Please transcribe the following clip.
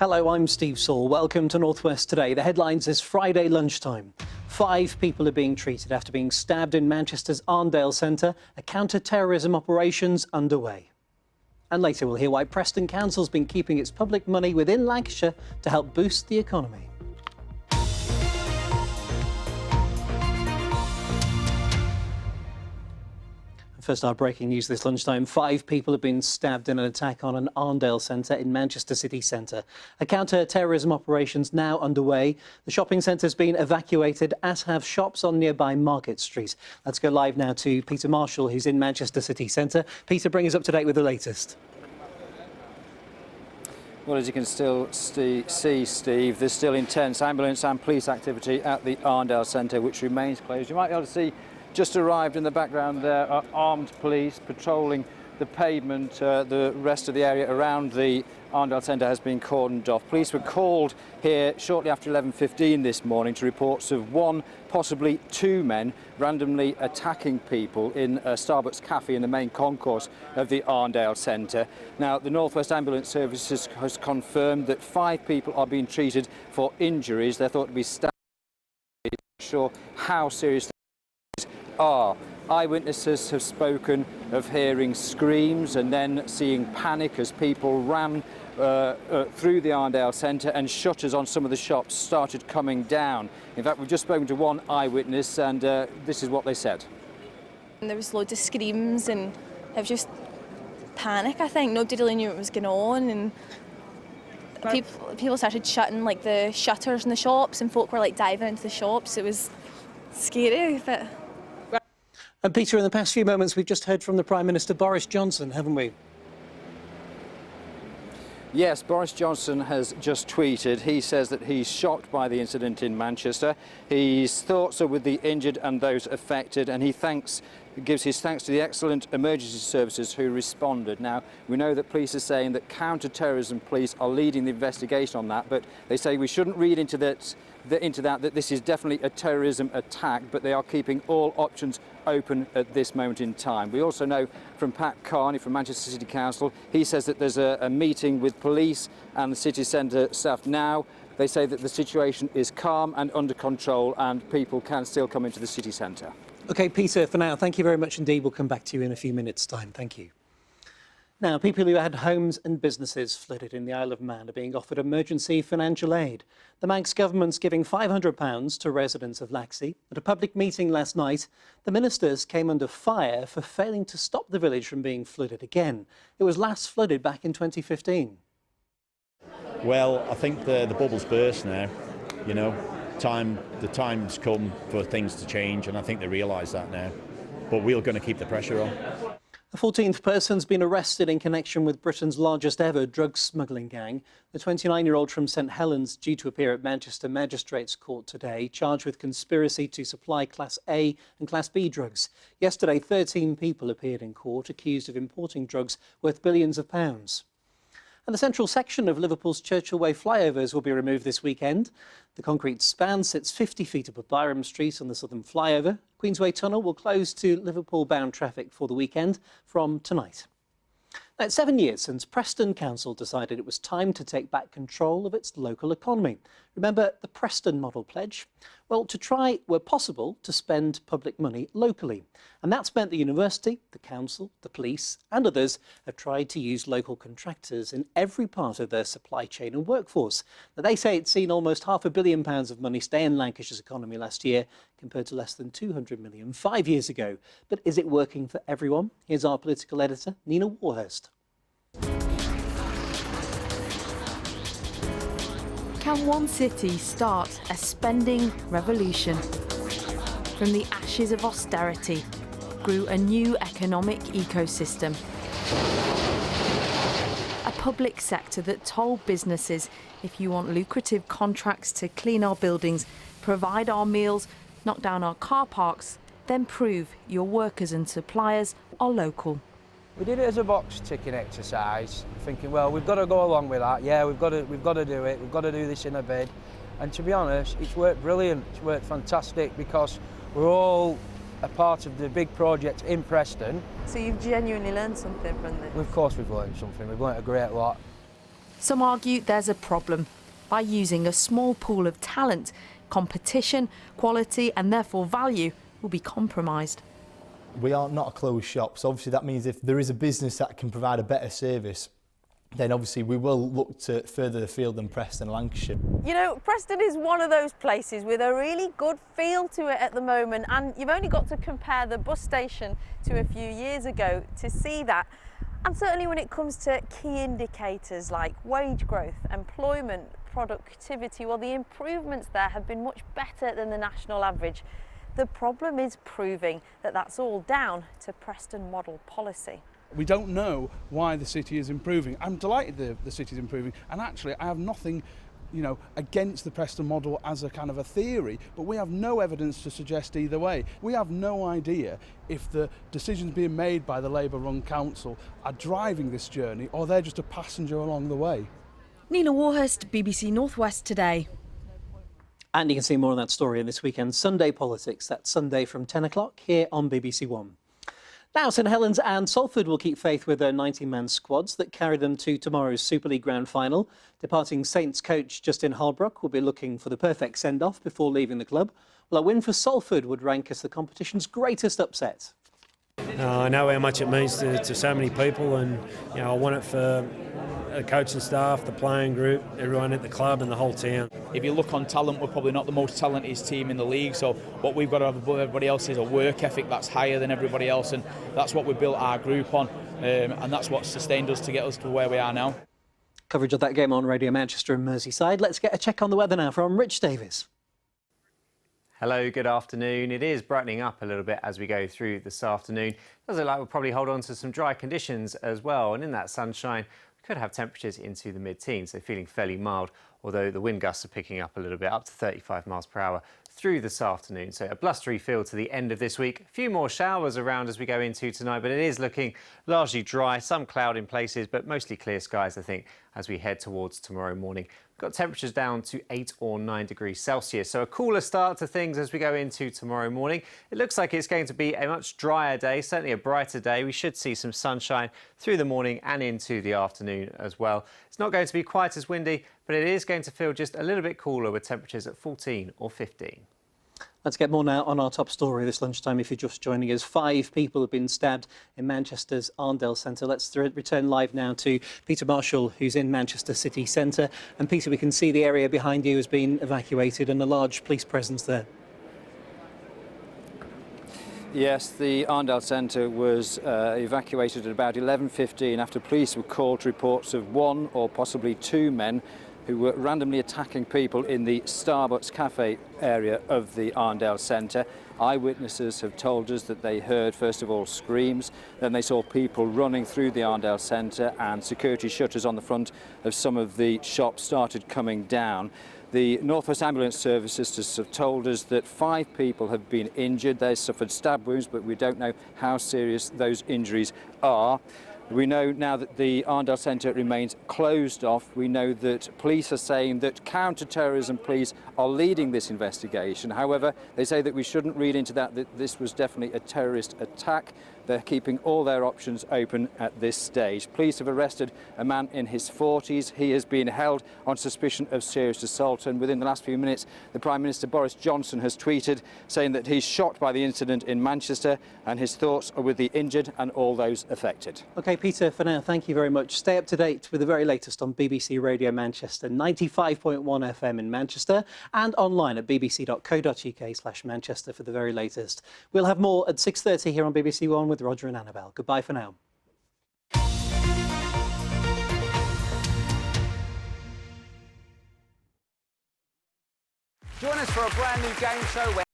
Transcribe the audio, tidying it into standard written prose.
Hello, I'm Steve Saul. Welcome to North West Today. The headlines is Friday lunchtime. 5 people are being treated after being stabbed in Manchester's Arndale Centre. A counter-terrorism operation's underway. And later we'll hear why Preston Council's been keeping its public money within Lancashire to help boost the economy. First, our breaking news this lunchtime. 5 people have been stabbed in an attack on an Arndale centre in Manchester city centre. A counter-terrorism operation's now underway. The shopping centre's been evacuated, as have shops on nearby Market Street. Let's go live now to Peter Marshall, who's in Manchester city centre. Peter, bring us up to date with the latest. Well, as you can still see, Steve, there's still intense ambulance and police activity at the Arndale Centre, which remains closed. You might be able to see just arrived in the background there are armed police patrolling the pavement. The rest of the area around the Arndale Centre has been cordoned off. Police were called here shortly after 11:15 this morning to reports of 1, possibly 2 men randomly attacking people in a Starbucks cafe in the main concourse of the Arndale Centre. Now, the North West Ambulance Services has confirmed that 5 people are being treated for injuries. They're thought to be stabbed. I'm not sure how serious are. Eyewitnesses have spoken of hearing screams and then seeing panic as people ran through the Arndale Centre and shutters on some of the shops started coming down. In fact, we've just spoken to one eyewitness and this is what they said. There was loads of screams and it was just panic, I think. Nobody really knew what was going on, and people started shutting like the shutters in the shops and folk were like diving into the shops. It was scary, but... And Peter, in the past few moments, we've just heard from the Prime Minister Boris Johnson, haven't we? Yes, Boris Johnson has just tweeted. He says that he's shocked by the incident in Manchester. His thoughts are with the injured and those affected, and he gives his thanks to the excellent emergency services who responded. Now, we know that police are saying that counter-terrorism police are leading the investigation on that, but they say we shouldn't read into that this is definitely a terrorism attack, but they are keeping all options open at this moment in time. We also know from Pat Carney from Manchester City Council, he says that there's a meeting with police and the city centre staff now. They say that the situation is calm and under control and people can still come into the city centre. OK, Peter, for now, thank you very much indeed. We'll come back to you in a few minutes' time. Thank you. Now, people who had homes and businesses flooded in the Isle of Man are being offered emergency financial aid. The Manx government's giving £500 to residents of Laxey. At a public meeting last night, the ministers came under fire for failing to stop the village from being flooded again. It was last flooded back in 2015. Well, I think the bubble's burst now, you know. The time's come for things to change, and I think they realise that now. But we're going to keep the pressure on. A 14th person's been arrested in connection with Britain's largest ever drug smuggling gang. The 29-year-old from St Helens due to appear at Manchester Magistrates Court today, charged with conspiracy to supply Class A and Class B drugs. Yesterday, 13 people appeared in court accused of importing drugs worth billions of pounds. And the central section of Liverpool's Churchill Way flyovers will be removed this weekend. The concrete span sits 50 feet above Byrom Street on the southern flyover. Queensway Tunnel will close to Liverpool-bound traffic for the weekend from tonight. Now, it's 7 years since Preston Council decided it was time to take back control of its local economy. Remember the Preston Model pledge? Well, to try, where possible, to spend public money locally. And that's meant the university, the council, the police and others have tried to use local contractors in every part of their supply chain and workforce. Now, they say it's seen almost £500 million of money stay in Lancashire's economy last year, compared to less than 200 million 5 years ago. But is it working for everyone? Here's our political editor, Nina Warhurst. Can one city start a spending revolution? From the ashes of austerity grew a new economic ecosystem. A public sector that told businesses, if you want lucrative contracts to clean our buildings, provide our meals, knock down our car parks, then prove your workers and suppliers are local. We did it as a box ticking exercise, thinking, well, we've got to go along with that. Yeah, we've got to do it. We've got to do this in a bid. And to be honest, it's worked brilliant. It's worked fantastic because we're all a part of the big project in Preston. So you've genuinely learned something from this? Of course we've learned something. We've learned a great lot. Some argue there's a problem. By using a small pool of talent, competition, quality and therefore value will be compromised. We are not a closed shop, so obviously that means if there is a business that can provide a better service, then obviously we will look to further afield than Preston, Lancashire. You know, Preston is one of those places with a really good feel to it at the moment, and you've only got to compare the bus station to a few years ago to see that. And certainly when it comes to key indicators like wage growth, employment, productivity, well, the improvements there have been much better than the national average. The problem is proving that that's all down to Preston Model policy. We don't know why the city is improving. I'm delighted the city is improving, and actually I have nothing, against the Preston Model as a kind of a theory, but we have no evidence to suggest either way. We have no idea if the decisions being made by the Labour-run council are driving this journey or they're just a passenger along the way. Nina Warhurst, BBC North West Today. And you can see more on that story in this weekend's Sunday Politics. That's Sunday from 10 o'clock here on BBC One. Now, St Helens and Salford will keep faith with their 90-man squads that carry them to tomorrow's Super League Grand Final. Departing Saints coach Justin Harbrook will be looking for the perfect send-off before leaving the club. Well, a win for Salford would rank as the competition's greatest upset. I know how much it means to so many people, and I want it for the coaching staff, the playing group, everyone at the club and the whole town. If you look on talent, we're probably not the most talented team in the league, so what we've got to have above everybody else is a work ethic that's higher than everybody else, and that's what we built our group on, and that's what sustained us to get us to where we are now. Coverage of that game on Radio Manchester and Merseyside. Let's get a check on the weather now from Rich Davies. Hello, good afternoon. It is brightening up a little bit as we go through this afternoon. Does look like we'll probably hold on to some dry conditions as well, and in that sunshine we could have temperatures into the mid-teens, so feeling fairly mild, although the wind gusts are picking up a little bit, up to 35 miles per hour through this afternoon. So a blustery feel to the end of this week. A few more showers around as we go into tonight, but it is looking largely dry, some cloud in places, but mostly clear skies, I think, as we head towards tomorrow morning. We've got temperatures down to 8 or 9 degrees Celsius, so a cooler start to things as we go into tomorrow morning. It looks like it's going to be a much drier day, certainly a brighter day. We should see some sunshine through the morning and into the afternoon as well. It's not going to be quite as windy, but it is going to feel just a little bit cooler with temperatures at 14 or 15. Let's get more now on our top story this lunchtime. If you're just joining us, 5 people have been stabbed in Manchester's Arndale Centre. Let's return live now to Peter Marshall, who's in Manchester City Centre. And Peter, we can see the area behind you has been evacuated and a large police presence there. Yes, the Arndale Centre was evacuated at about 11:15 after police were called to reports of 1 or possibly 2 men who were randomly attacking people in the Starbucks cafe area of the Arndale Centre. Eyewitnesses have told us that they heard, first of all, screams, then they saw people running through the Arndale Centre, and security shutters on the front of some of the shops started coming down. The North West Ambulance Services have told us that 5 people have been injured. They suffered stab wounds, but we don't know how serious those injuries are. We know now that the Arndale Centre remains closed off. We know that police are saying that counter-terrorism police are leading this investigation. However, they say that we shouldn't read into that this was definitely a terrorist attack. They're keeping all their options open at this stage. Police have arrested a man in his 40s. He has been held on suspicion of serious assault, and within the last few minutes the Prime Minister Boris Johnson has tweeted saying that he's shocked by the incident in Manchester and his thoughts are with the injured and all those affected. OK, Peter, for now, thank you very much. Stay up to date with the very latest on BBC Radio Manchester, 95.1 FM in Manchester, and online at bbc.co.uk/Manchester for the very latest. We'll have more at 6:30 here on BBC One with Roger and Annabelle. Goodbye for now. Join us for a brand new game show where